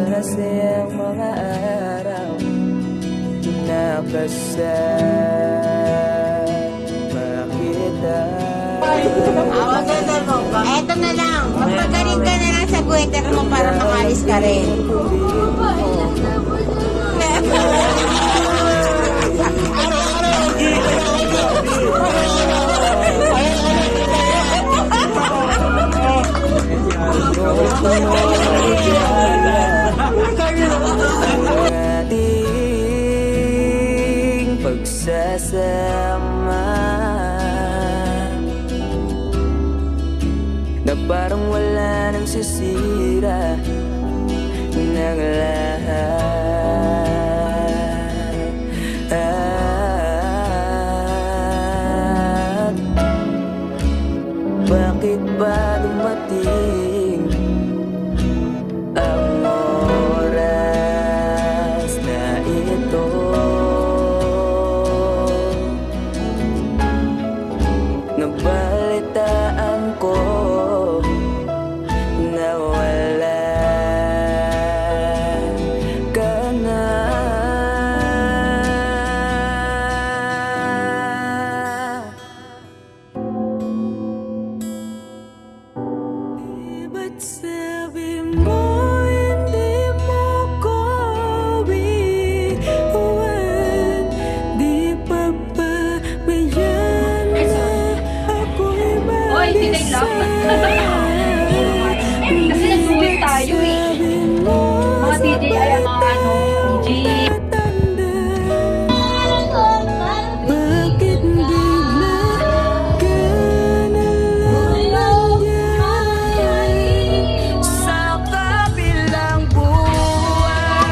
masasayang mga araw na kasama kita. Eto na lang, magpagaling ka na lang sa buweter mo para makalis ka rin. Ating pagsasama na parang wala nang sisira ng lahat. At bakit ba dumating ang oras na ito? Nabalitaan ko na wala ka na. Di ba't sabi mo hindi mo ko iiwan? Di pa ba mayan na ako'y Oy, tinay lang. Kasi nag-uwi tayo eh. Mga DJ ay mga ano, DJ. bakit bigla ka na lang nandiyan sa kabilang buwan?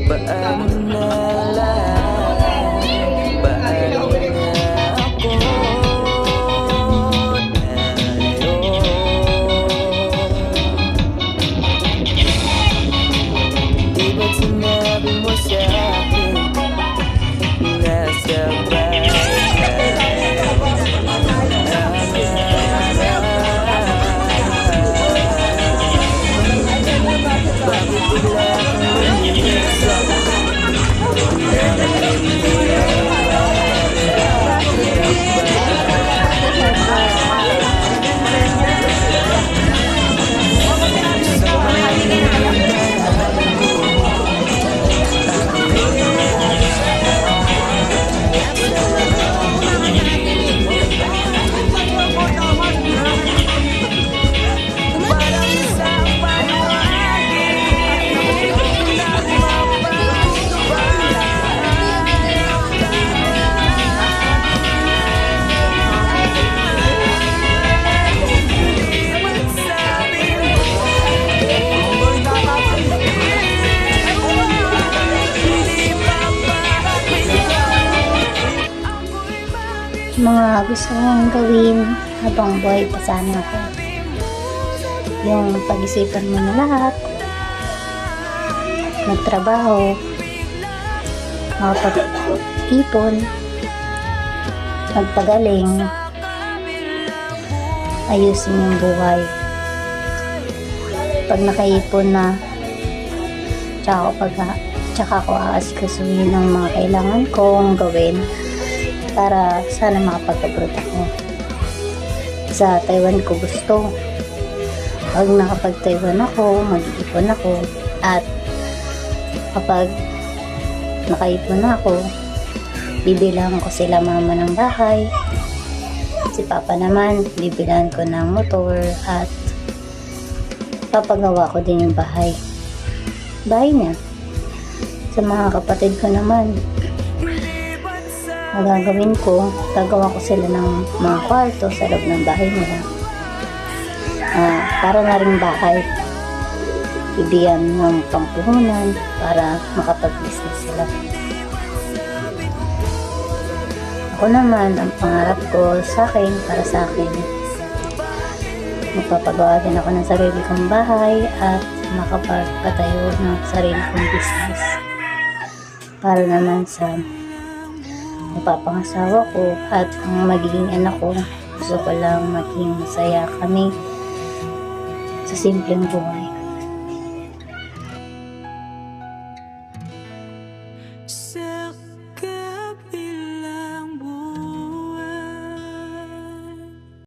Paano na lang, paano na ako naroon? Di ba't sinabi mo sa akin nasa bahay ka? Bakit bigla kang lumisan? Mga gusto kong gawin habang buhay pa sana ako. Yung pag-isipan mo na lahat, magtrabaho, makapag-ipon, magpagaling, ayusin yung buhay. Pag nakaipon na, tsaka ko aasikasuhin ng mga kailangan kong gawin para sana makapag-abroad ako. Sa Taiwan ko gusto. Pag nakapag-Taiwan ako, mag-iipon ako, at kapag nakaipon na ako, bibilang ko sila mama ng bahay, si papa naman bibilan ko ng motor, at papagawa ko din yung bahay niya. Sa mga kapatid ko naman, magagawin ko, gagawa ko sila ng mga kwarto sa loob ng bahay nila. Para na rin bahay. Bibigyan ng pampuhunan para makapag-business sila. Ako naman, ang pangarap ko sa akin, para sa akin, magpapagawa din ako ng sarili kong bahay at makapagpatayo ng sarili kong business. Para naman sa mapapangasawa ko at ang magiging anak ko. Gusto ko lang maging masaya kami sa simpleng buhay.